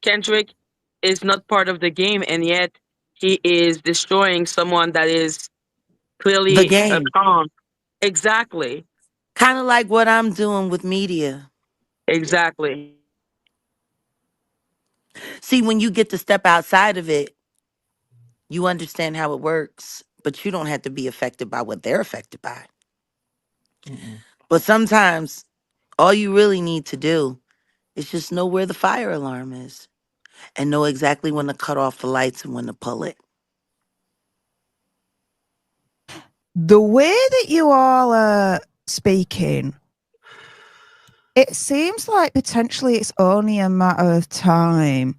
Kendrick is not part of the game, and yet he is destroying someone that is The clearly a game. con. Exactly. Kind of like what I'm doing with media. Exactly. See, when you get to step outside of it, you understand how it works, but you don't have to be affected by what they're affected by. Mm-mm. But sometimes all you really need to do is just know where the fire alarm is and know exactly when to cut off the lights and when to pull it. The way that you all are speaking, it seems like potentially it's only a matter of time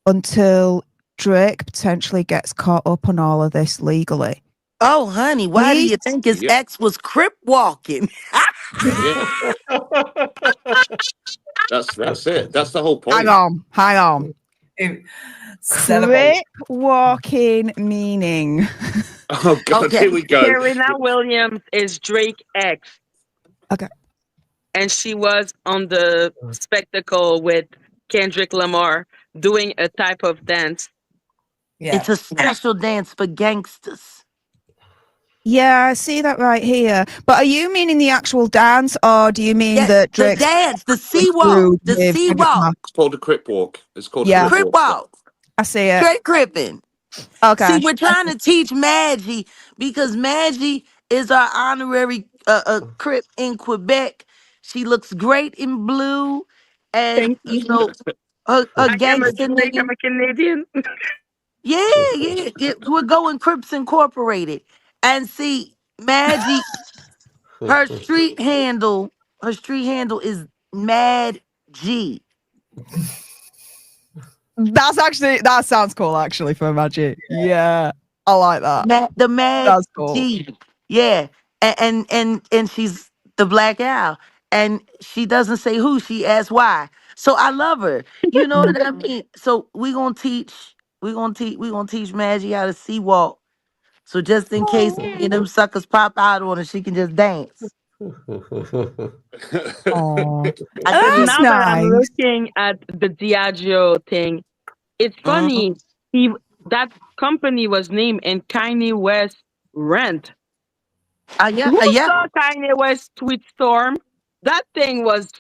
until Drake potentially gets caught up on all of this legally. Oh, honey, why do He's you think his Yep. ex was crip walking? Yeah. That's it. That's the whole hang point. on. Celebrate. Crip walking meaning. Oh God, Okay. here we go. Serena Williams is Drake X. Okay. And she was on the spectacle with Kendrick Lamar doing a type of dance. Yeah. It's a special dance for gangsters. Yeah, I see that right here. But are you meaning the actual dance, or do you mean Yeah, that the Drake's dance, the going sea walk, through the with sea Kendrick Lamar? walk, It's called a crip walk. It's called Yeah. a crip crip walk. walk, I see it. straight cripping. Okay. See, we're trying to teach Maggie because Maggie is our honorary crip in Quebec. She looks great in blue, and Thank you you. know her I am a gangster Drake, I'm name. a Canadian. Yeah. We're going Crips Incorporated, and see, Maggie, her street handle, is Mad G. That sounds cool actually for Magic. Yeah. I like that. The Mad That's cool. G. Yeah. And she's the Black Owl. And she doesn't say who, she asks why. So I love her. You know what I mean? So we're gonna teach Maggie how to sea walk. So just in case any of them suckers pop out on her, she can just dance. Oh, I But think that's now that I'm nice. looking at the Diageo thing, it's funny. He That company was named in Kanye West rent. yeah, Who yeah. saw Kanye West tweet storm? That thing was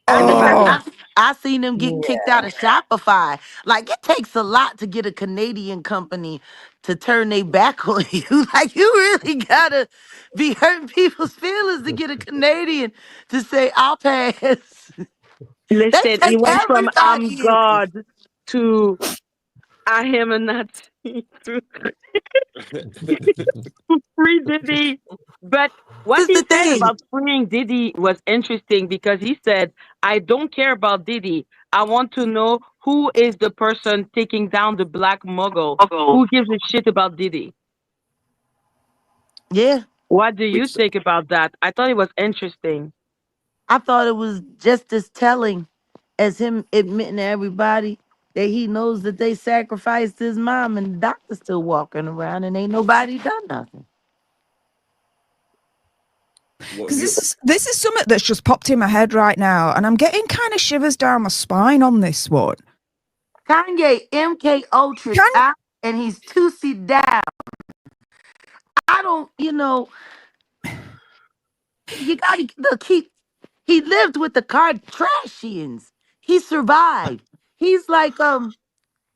Oh, I seen them get kicked out of Shopify. Like it takes a lot to get a Canadian company to turn their back on you. Like you really gotta be hurting people's feelings to get a Canadian to say I'll pass. They listen. He take went from I'm everybody in. God to I am a Nazi to free Diddy. But what This is he the said thing. about freeing Diddy was interesting because he said, I don't care about Diddy. I want to know who is the person taking down the black mogul. Who gives a shit about Diddy? Yeah. What do you Which think about that? I thought it was interesting. I thought it was just as telling as him admitting to everybody that he knows that they sacrificed his mom and the doctor's still walking around and ain't nobody done nothing. what because you this is something that's just popped in my head right now, and I'm getting kind of shivers down my spine on this one. Kanye MK Ultra's Can out and he's 2C down. I don't, you gotta look. He lived with the Kardashians. He survived. He's like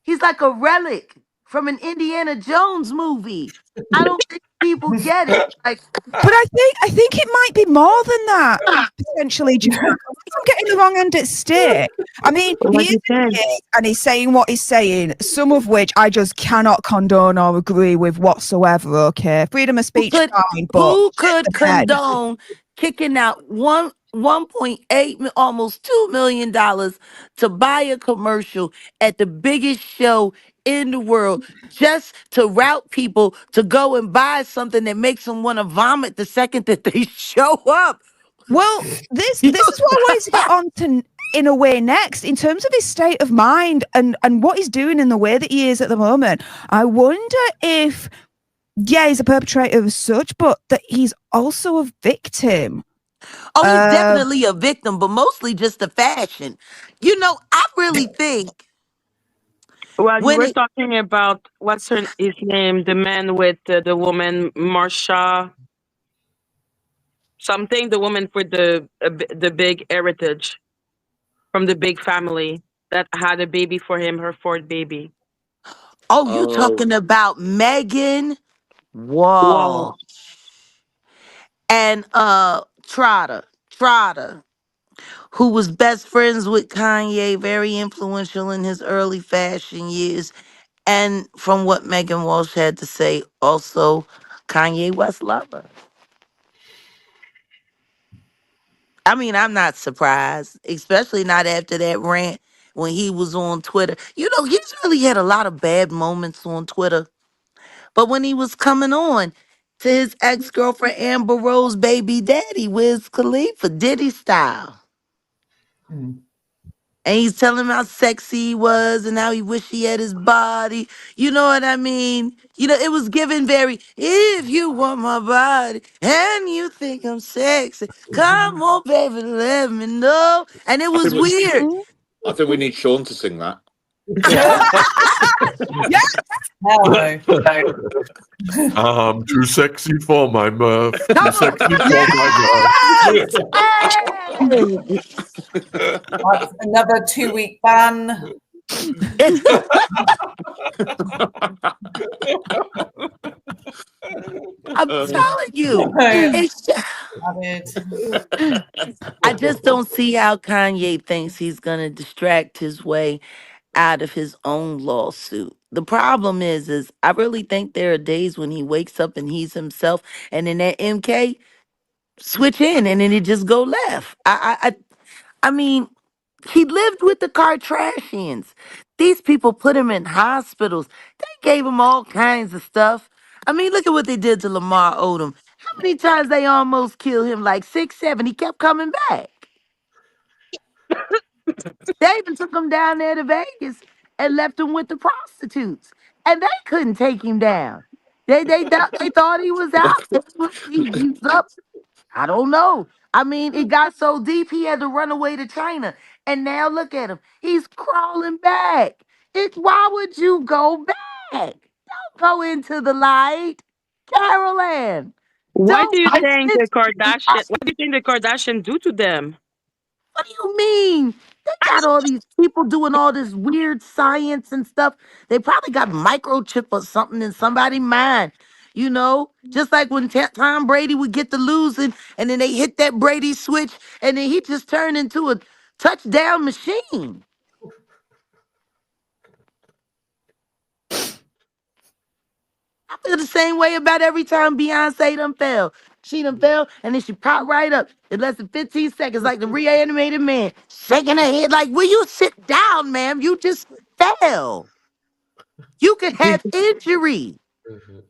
he's like a relic from an Indiana Jones movie. I don't think people get it. Like, But I think it might be more than that potentially. Jack. I'm getting the wrong end at stick. I mean, Like he you is said. gay and he's saying what he's saying, some of which I just cannot condone or agree with whatsoever. Okay, freedom of who speech, could fine, but who shit could the bed. condone kicking out 1.8 almost $2 million to buy a commercial at the biggest show in the world just to route people to go and buy something that makes them want to vomit the second that they show up. Well, this is what I wanted to get on to in a way next in terms of his state of mind and what he's doing in the way that he is at the moment. I wonder if he's a perpetrator of such, but that he's also a victim. Oh, he's Uh, definitely a victim, but mostly just the fashion. I really think Well, you when were it. talking about what's his name, the man with the woman, Marsha something, the woman with the big heritage from the big family that had a baby for him, her fourth baby. Oh, you Oh, talking about Megan Wow. Wall and Trotter, who was best friends with Kanye, very influential in his early fashion years. And from what Megan Walsh had to say, also Kanye West lover. I mean, I'm not surprised, especially not after that rant when he was on Twitter. He's really had a lot of bad moments on Twitter. But when he was coming on to his ex-girlfriend Amber Rose baby daddy, Wiz Khalifa, Diddy style. Mm. And he's telling him how sexy he was and how he wished he had his body. You know what I mean? It was given very, if you want my body and you think I'm sexy, come on, baby, let me know. And it I was think we, weird. I think we need Shaun to sing that. yeah. Hell no. I'm too sexy for my mirth. Too Come on. sexy for my mirth. Yes! Hey! That's another 2-week ban. I'm Uh, telling you. It's Added. I just don't see how Kanye thinks he's gonna distract his way out of his own lawsuit. The problem is I really think there are days when he wakes up and he's himself, and then that MK switch in, and then it just go left. I mean, he lived with the Kardashians. These people put him in hospitals. They gave him all kinds of stuff. I mean, look at what they did to Lamar Odom. How many times they almost killed him? Like 6, 7. He kept coming back. They even took him down there to Vegas and left him with the prostitutes, and they couldn't take him down. They thought he was out. He was up. I don't know. I mean, it got so deep he had to run away to China, and now look at him. He's crawling back. Why would you go back? Don't go into the light, Carol Ann. What do Don't you think listen the to Kardashian? What do you think the Kardashian do to them? What do you mean? They got all these people doing all this weird science and stuff. They probably got microchip or something in somebody's mind. Just like when Tom Brady would get the losing and then they hit that Brady switch and then he just turned into a touchdown machine. I feel the same way about every time Beyonce done fell. She done fell and then she popped right up in less than 15 seconds like the reanimated man, shaking her head like, will you sit down, ma'am? You just fell. You could Did have injury.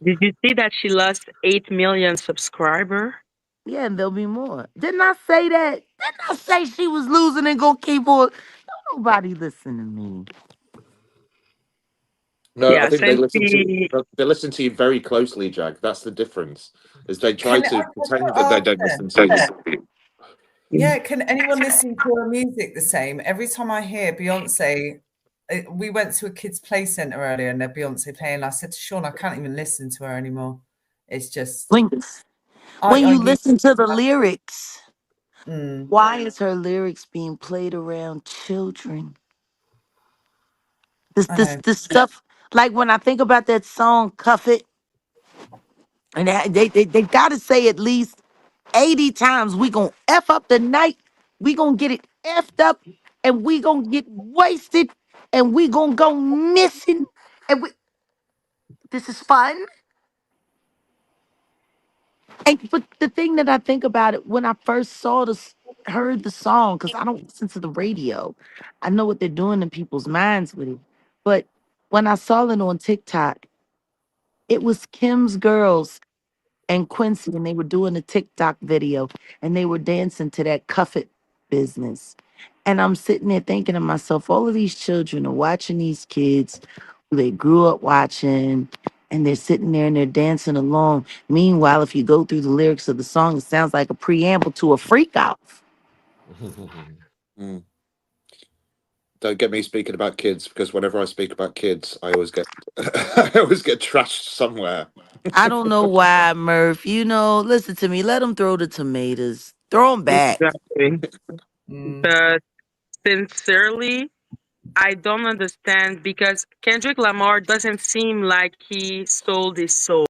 Did you see that she lost 8 million subscriber? Yeah, and there'll be more. Didn't I say that? Didn't I say she was losing and gonna keep on? Don't nobody listen to me. no, I Yeah, think they since listen to the they listen to you very closely, Jag. That's the difference. Is they try Can I to just pretend that they ask don't listen to you. then? Yeah, can anyone listen to her music the same? Every time I hear Beyonce, we went to a kids' play center earlier and they're Beyonce playing. I said to Sean, I can't even listen to her anymore. It's just, When when I you need. listen to the lyrics, Mm, why is her lyrics being played around children? This I this know. this stuff. Like when I think about that song "Cuff It," and they gotta say at least 80 times we gonna F up the night, we gonna get it effed up, and we gonna get wasted, and we gonna go missing. And this is fun. And but the thing that I think about it when I first heard the song, because I don't listen to the radio. I know what they're doing in people's minds with it. But when I saw it on TikTok, it was Kim's girls and Quincy, and they were doing a TikTok video and they were dancing to that cuff it business. And I'm sitting there thinking to myself, all of these children are watching these kids who they grew up watching, and they're sitting there and they're dancing along. Meanwhile, if you go through the lyrics of the song, it sounds like a preamble to a freak out. Mm. Don't get me speaking about kids, because whenever I speak about kids, I always get I always get trashed somewhere. I don't know why, Murph. You know, listen to me. Let them throw the tomatoes. Throw them back. Exactly. Mm. But sincerely, I don't understand because Kendrick Lamar doesn't seem like he sold his soul.